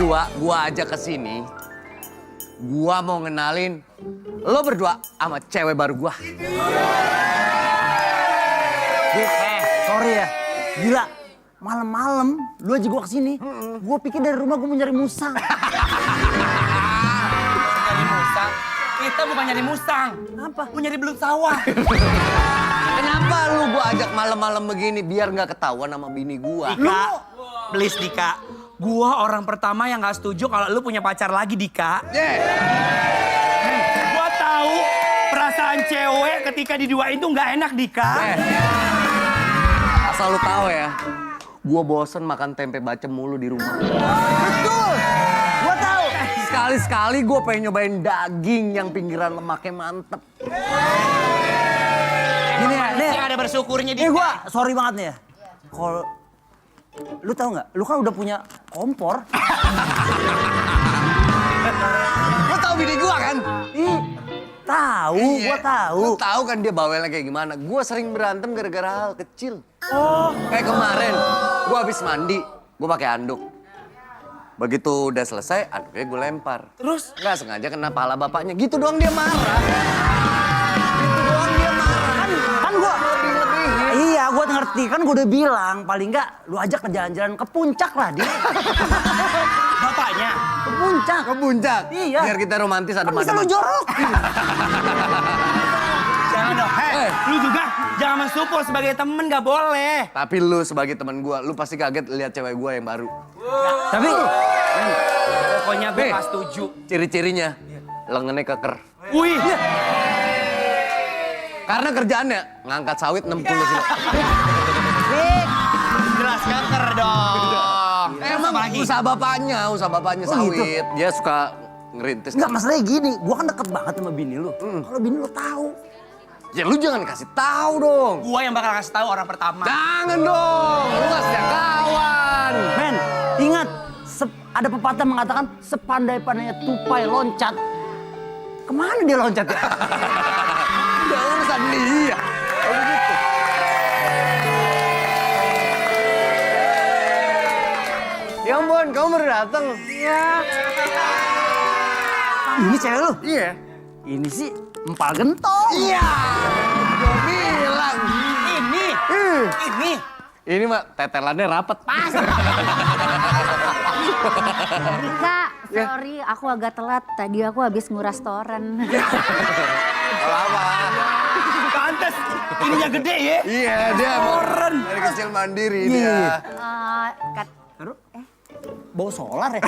berdua gua ajak ke sini. Gua mau ngenalin lo berdua sama cewek baru gua. Sorry ya, gila. Malam-malam lu aja gua kesini. Gua pikir dari rumah gua mau nyari musang. Nyari musang? Kita bukan nyari musang. Apa? Mau nyari belut sawah. Kenapa lu gua ajak malam-malam begini biar nggak ketahuan sama bini gua? Dika, please Dika. Gua orang pertama yang gak setuju kalau lu punya pacar lagi, Dika. Gua tahu perasaan cewek ketika diduain tuh gak enak, Dika. Asal lu tahu ya, gua bosen makan tempe bacem mulu di rumah. Betul, gua tahu. Sekali-sekali gua pengen nyobain daging yang pinggiran lemaknya mantep. Gini ya, nih. Yang ada bersyukurnya, Nih Dika. gua sorry banget nih ya. Kalau lu tahu nggak? Lu kan udah punya kompor. Lu tahu bini gua kan? Ih, tahu, gua tahu. Lu tahu kan dia bawelnya kayak gimana? Gua sering berantem gara-gara hal kecil. Oh. Kayak kemarin, gua habis mandi, gua pakai anduk. Begitu udah selesai, anduknya gue lempar. Terus? Nggak sengaja kena pala bapaknya. Gitu doang dia marah. Gitu doang dia marah. Kan gua Lebih-lebihin. Iya, gua ngerti. Kan gua udah bilang, paling nggak lu ajak ke jalan-jalan ke puncak lah, dia. Bapaknya? Ke puncak. Ke puncak. Iya. Biar kita romantis ada Kan bisa lu jorokin. Jangan dong. Lu juga jangan mensupport sebagai temen, gak boleh. Tapi lu sebagai teman gua, lu pasti kaget lihat cewek gua yang baru. Tapi Pokoknya gue Nih. gak setuju. Ciri-cirinya, lengannya keker. Wih, Karena kerjaannya ngangkat sawit 60 kilo. jelas keker dong. Emang usaha bapaknya Oh, sawit. gitu? Dia suka ngerintis. nggak, masalahnya gini, gua kan deket banget sama bini lu. Kalau bini lu tahu, Ya lu jangan kasih tahu dong. Gue yang bakal kasih tahu orang pertama. Jangan dong. Lu gak setia kawan. men, ingat ada pepatah mengatakan sepandai-pandainya tupai loncat. Kemana dia loncat ya? Udah urusan dia. Oh, begitu. Ya ampun, kamu baru datang. Iya. Ini cewek lu? Iya. Ini sih empal gentong. Iya. Gua bilang. Ini. Ini mah tetelannya rapet. Pas. Kak, sorry aku agak telat. Tadi aku habis nguras toren. Lama. Pantes, ininya gede ya. Iya, dia Toren. dari kecil mandiri Iya. dia. Bau solar ya?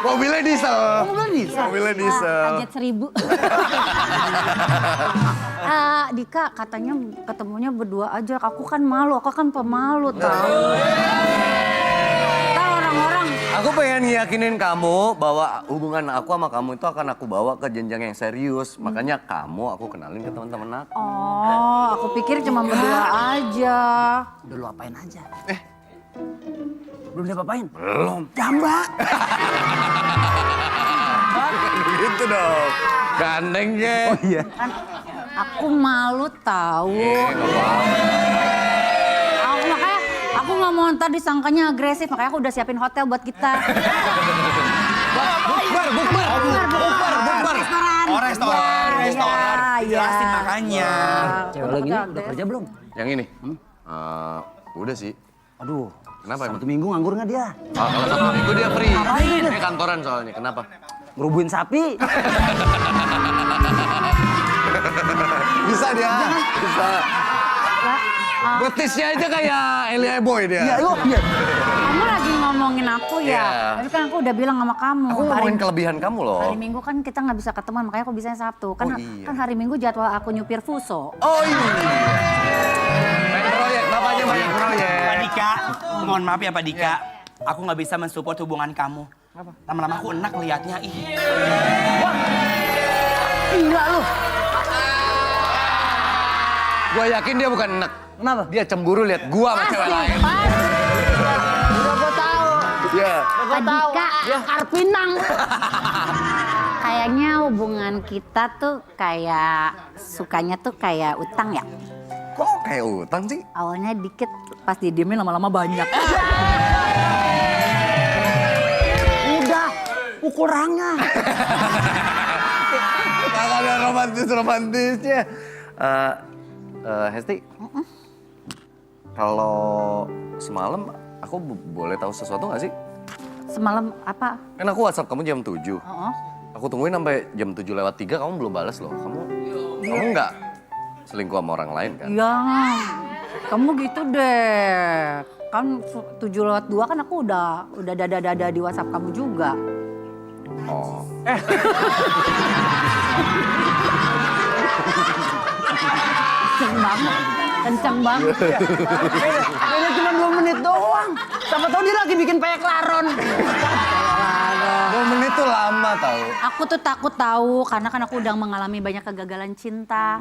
Mobilnya diesel. bisa. Mobilnya diesel. Ajet 1000. Dika katanya ketemunya berdua aja. Aku kan malu, aku kan pemalu tau. Tahu orang-orang. Aku pengen ngiyakinin kamu bahwa hubungan aku sama kamu itu akan aku bawa ke jenjang yang serius. Makanya kamu aku kenalin ke teman-teman aku. Oh, aku pikir cuma berdua aja. Udah lu apain aja? Belum diapa-apain? Belum. Jambak. Gitu dong. Gandeng ya. Oh iya. Kan aku malu tahu. Aku nggak mau ntar disangkanya agresif, makanya aku udah siapin hotel buat kita. Bukber. Oh, restoran. Jelasin makanya. Cewek lo gini udah kerja belum? Yang ini? Udah sih. Aduh, Kenapa emang? Sabtu Minggu nganggur nggak dia? Kalau Sabtu Minggu dia free. Ngapain? Dia kantoran soalnya. Kenapa? Ngerubuin sapi. Bisa dia. Bisa. Betisnya aja kayak Elia Boy dia. Iya, lu. Iya. Kamu lagi ngomongin aku ya? Iya. Tapi kan aku udah bilang sama kamu. Aku ngomongin kelebihan kamu loh. Hari Minggu kan kita nggak bisa ketemu, makanya aku bisanya Sabtu. Kan, Oh, iya. kan hari Minggu jadwal aku nyupir Fuso. Oh iya. Main proyek, bapaknya banyak Pak proyek. Dika, mohon maaf ya Pak Dika. Aku nggak bisa mensupport hubungan kamu. Lama-lama aku enak liatnya. Gila lu. Gua yakin dia bukan enak. Kenapa? Dia cemburu lihat gua sama cewek lain. Udah gua tahu. Iya. Adika, akar pinang. Kayaknya hubungan kita tuh kayak sukanya tuh kayak utang ya. Kok kayak utang sih? Awalnya dikit, pas didiemin lama-lama banyak. mukul orangnya. Gak ada romantisnya. Hesti, kalau semalam aku boleh tahu sesuatu gak sih? Semalam apa? Kan aku WhatsApp kamu jam 7. Aku tungguin sampai jam 7:03 kamu belum balas loh. Kamu nggak selingkuh sama orang lain kan? Ya, kamu gitu deh. Kan 7:02 kan aku udah dada di WhatsApp kamu juga. Oh. Kenceng banget. Beda cuma 2 menit doang. Siapa tahu dia lagi bikin peyek laron. 2 menit tuh lama tau. Aku tuh takut tahu karena kan aku udah mengalami banyak kegagalan cinta.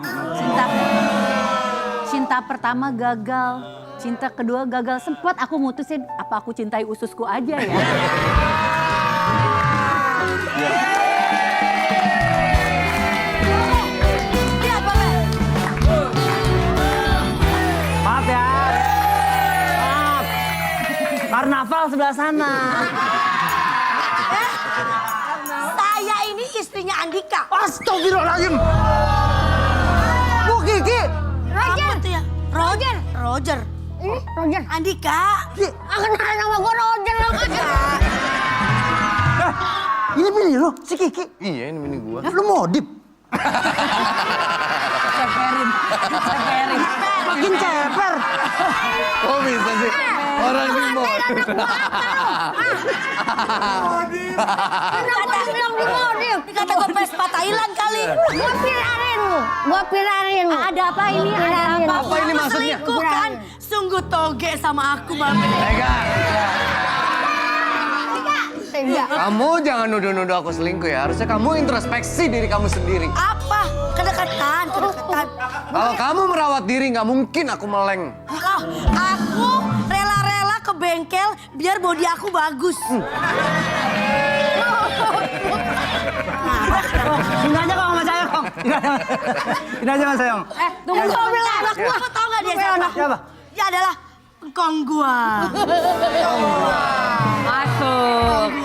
Cinta pertama gagal, cinta kedua gagal. Sempat aku mutusin apa aku cintai ususku aja ya. Maaf ya. Maaf. Karnaval sebelah sana. Saya ini istrinya Andika. Astagfirullahaladzim. Bu Kiki. Apa tuh ya? Roger. Roger. Roger. Andika. Kenal nama gue Roger loh. Ini bini lo, si Kiki. Iya ini mini gua. Lu modif. Ceperin. Makin ceper. Kok bisa sih? Orang ini Kenapa lu bilang di modif? Dikata gue Vespa Thailand kali. Gua pirarin lu. Gua pirarin lu. Ada apa ini? Ada apa? Apa ini Kamu maksudnya? selingkuh kan? Sungguh toge sama aku, Mami. Kamu jangan nuduh-nuduh aku selingkuh ya. Harusnya kamu introspeksi diri kamu sendiri. Apa? Kedekatan. Kalau kamu merawat diri nggak mungkin aku meleng. Oh, aku rela-rela ke bengkel biar body aku bagus. Sini aja kong sama saya kong. Sini aja sama saya kong. Tunggu, gue bilang anak gua. Kamu tau gak dia siapa? Siapa? Dia adalah engkong gua. Masuk.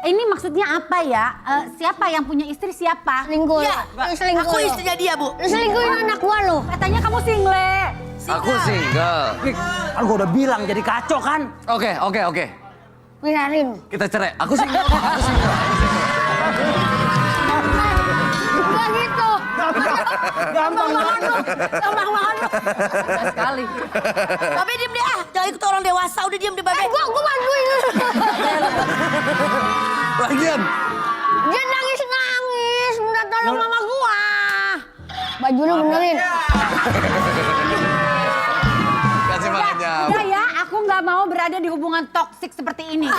Ini maksudnya apa ya? Siapa yang punya istri siapa? Selingkuh. Ya, Lu selingkuh. aku lu. istrinya dia, Bu. Lu selingkuhin anak gua lu. Katanya kamu single. Aku single. Kan gua udah bilang jadi kacau kan. Oke. Pirarin. Kita cerai. Aku single. Aku single. Gak gitu. Gampang banget. Gampang banget lu. Sekali. Babe diem deh ah, jangan ikut orang dewasa, udah diem deh Babe. Gua bantuin lu. Lagian. Dia nangis. Minta tolong mama gua. Baju lu benerin. Kasih makan jam. Udah ya, aku nggak mau berada di hubungan toksik seperti ini.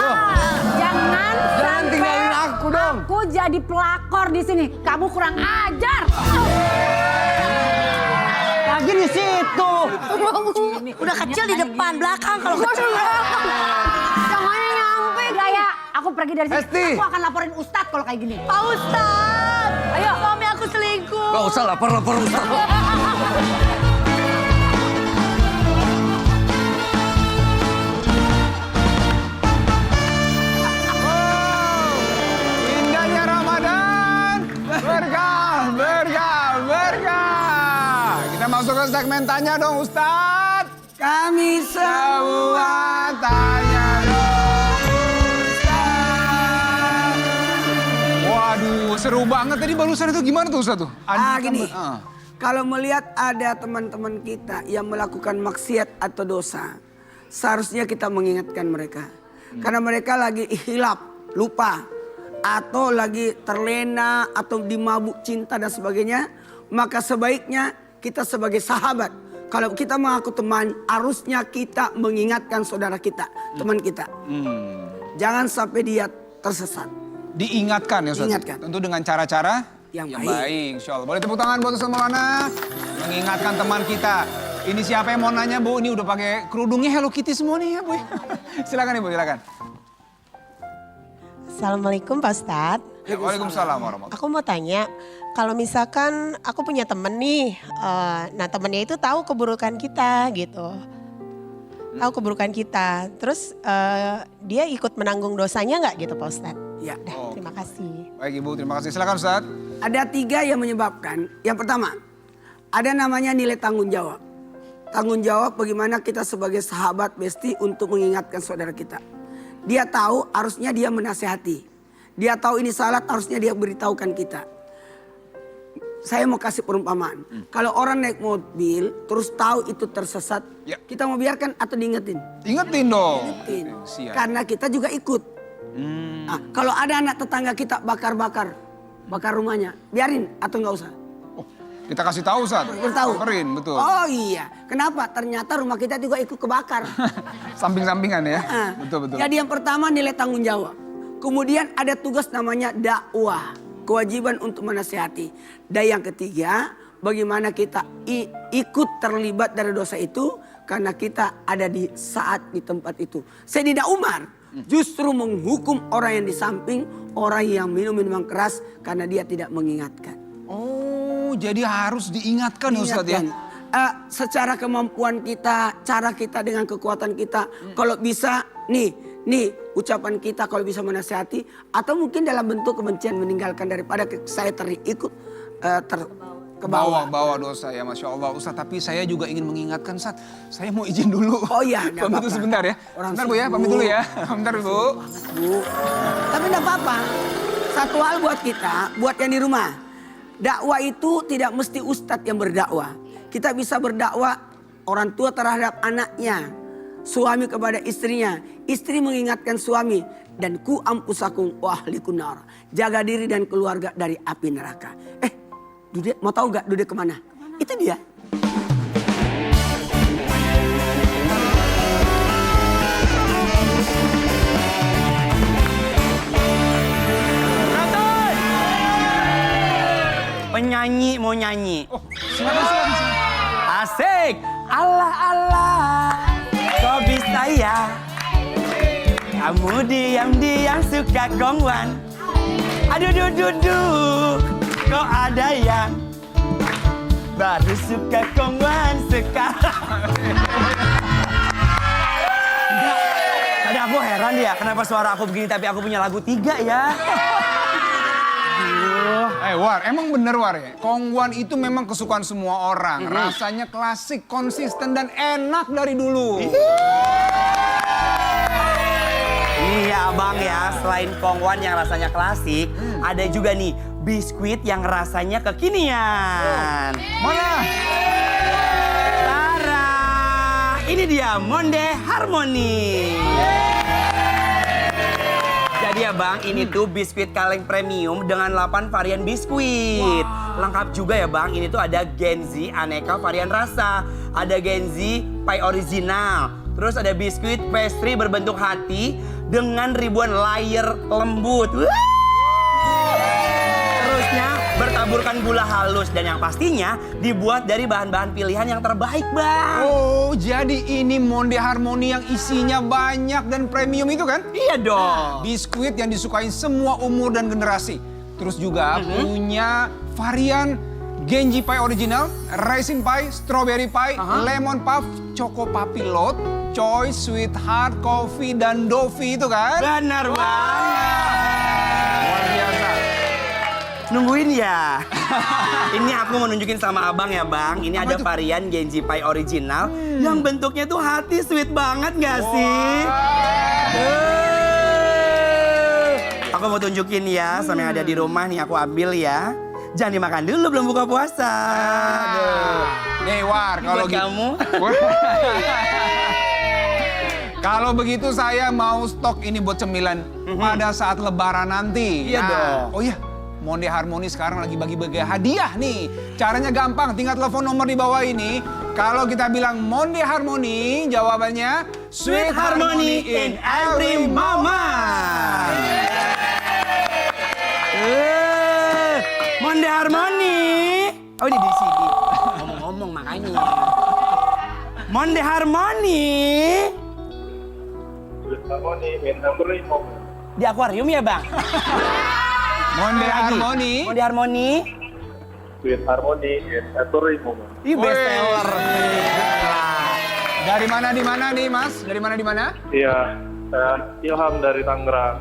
Jangan tinggalin aku dong. Aku jadi pelakor di sini. Kamu kurang ajar. Lagi di situ. Udah kecil di depan, belakang kalau kecil. Tangannya nyampe. Udah ya, aku pergi dari sini. Hesti. Aku akan laporin Ustadz kalau kayak gini. Pak Ustadz, ayo suami aku selingkuh. Gak usah lapor Ustaz. Indahnya Ramadan, berkah. Kita masuk ke segmen tanya dong Ustadz. Kami Semua tanya dong Ustadz. Waduh, seru banget tadi barusan itu gimana tuh Ustadz tuh? Gini, kalau melihat ada teman-teman kita yang melakukan maksiat atau dosa, seharusnya kita mengingatkan mereka. Karena mereka lagi hilap, lupa, atau lagi terlena, atau dimabuk cinta dan sebagainya. Maka sebaiknya kita sebagai sahabat, kalau kita mengaku teman, harusnya kita mengingatkan saudara kita, teman kita. Jangan sampai dia tersesat. Diingatkan ya Ustadz? Diingatkan. Tentu dengan cara-cara Yang yang baik. baik. Insya Allah. Boleh tepuk tangan buat Ustadz Maulana. Mengingatkan teman kita. Ini siapa yang mau nanya Bu? Ini udah pakai kerudungnya Hello Kitty semua nih ya Bu. Silakan Ibu, silakan. Assalamualaikum Pak Ustadz. Ya, Waalaikumsalam warahmatullahi. Aku mau tanya, kalau misalkan aku punya temen nih, nah temennya itu tahu keburukan kita gitu. tahu keburukan kita. Terus dia ikut menanggung dosanya nggak gitu Pak Ustadz? Ya. Dah, terima kasih. Baik Ibu, terima kasih. Silakan Ustaz. Ada 3 yang menyebabkan. Yang pertama, ada namanya nilai tanggung jawab. Tanggung jawab bagaimana kita sebagai sahabat besti untuk mengingatkan saudara kita. Dia tahu harusnya dia menasehati. Dia tahu ini salah harusnya dia beritahukan kita. Saya mau kasih perumpamaan. Kalau orang naik mobil terus tahu itu tersesat. Ya. Kita mau biarkan atau diingetin? Ingetin dong. Ingetin. Siap. Karena kita juga ikut. Nah, kalau ada anak tetangga kita bakar rumahnya. Biarin atau nggak usah? Kita kasih tahu Ustaz. Tahu. Bakarin, betul. Oh iya. Kenapa? Ternyata rumah kita juga ikut kebakar. Samping-sampingan ya. Nah, Betul. Jadi yang pertama nilai tanggung jawab. Kemudian ada tugas namanya dakwah. Kewajiban untuk menasihati. Dan yang ketiga, bagaimana kita ikut terlibat dari dosa itu. Karena kita ada di saat di tempat itu. Sayyidina Umar justru menghukum orang yang di samping. Orang yang minum minuman keras karena dia tidak mengingatkan. Oh, jadi harus diingatkan Ustaz ya. Secara kemampuan kita, cara kita dengan kekuatan kita, kalau bisa nih ucapan kita kalau bisa menasihati atau mungkin dalam bentuk kebencian meninggalkan daripada saya kebawa. Bawa dosa ya, Masya Allah Ustaz. Tapi saya juga ingin mengingatkan Ustaz. Saya mau izin dulu. Oh iya, nggak pamit apa-apa. sebentar ya. Orang Sebentar Bu ya, pamit dulu ya. Sebentar Bu. Bu. Tapi enggak apa-apa. Satu hal buat kita, buat yang di rumah. Dakwah itu tidak mesti ustadz yang berdakwah. Kita bisa berdakwah orang tua terhadap anaknya. Suami kepada istrinya. Istri mengingatkan suami. Dan ku ampusakum wa ahlikum nar. Jaga diri dan keluarga dari api neraka. Dude, mau tahu gak Dude kemana? Itu dia. Penyanyi mau nyanyi. Oh, silakan. Asik. Allah, kok bisa ya? Kamu diam-diam suka gongwan. Aduh, kok ada yang baru suka gongwan sekarang. Tadi aku heran ya, kenapa suara aku begini tapi aku punya lagu 3 ya? War, emang bener War ya? Kongguan itu memang kesukaan semua orang. Rasanya klasik, konsisten dan enak dari dulu. Iya abang ya, selain kongwan yang rasanya klasik, ada juga nih biskuit yang rasanya kekinian. Mana? Tara, ini dia Monde Harmony. Jadi ya bang, ini tuh biskuit kaleng premium dengan 8 varian biskuit. Lengkap juga ya bang, ini tuh ada Genzi aneka varian rasa. Ada Genzi pie original. Terus ada biskuit pastry berbentuk hati dengan ribuan layer lembut. Terusnya bertaburkan gula halus dan yang pastinya dibuat dari bahan-bahan pilihan yang terbaik bang. Oh, jadi ini Monde Harmony yang isinya banyak dan premium itu kan? Iya dong. Biskuit yang disukai semua umur dan generasi. Terus juga punya varian Genji Pie Original, Raisin Pie, Strawberry Pie, Lemon Puff, Choco Papilot, Choice, Sweetheart, Coffee, dan Dovi itu kan? Benar banget. Luar biasa. Nungguin ya. Ini aku mau nunjukin sama abang ya bang. Ini ada varian Genji Pie Original yang bentuknya tuh hati, sweet banget gak sih? Aku mau tunjukin ya sama yang ada di rumah nih, aku ambil ya. Jangan dimakan dulu, belum buka puasa. Nih War, kalau Buat kamu. Kalau begitu saya mau stok ini buat cemilan pada saat lebaran nanti. Iya dong. Oh iya, Monde Harmony sekarang lagi bagi-bagi hadiah nih. Caranya gampang, tinggal telepon nomor di bawah ini. Kalau kita bilang Monde Harmony, jawabannya Sweet Harmony in every moment. Monde Harmony. Oh ini di sini. Ngomong-ngomong makanya. Monde Harmony. Sweet Harmony in every moment. Di akuarium ya bang? Monde Lagi. Harmony. Monde Harmony. Sweet Harmony in every moment. Ih best seller. Dari mana nih Mas? Dari mana? Iya, Ilham dari Tangerang.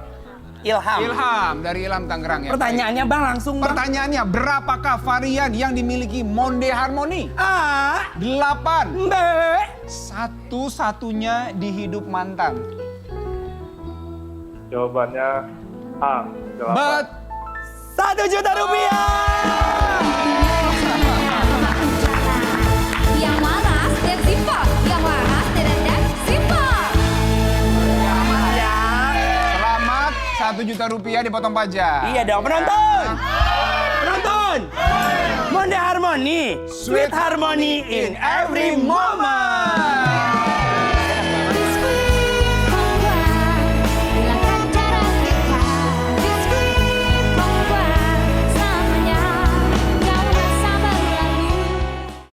Ilham dari Ilham Tangerang ya. Pertanyaannya Bang langsung Bang. Pertanyaannya, berapakah varian yang dimiliki Monde Harmony? A. 8. B. Satu-satunya di hidup mantan. Jawabannya A. 8. Bet. 1 juta rupiah. Yang waras dan simpel. Yang waras dan simpel. Selamat 1 juta rupiah dipotong pajak. Iya dong, penonton. Monde Harmony. Sweet harmony in every moment.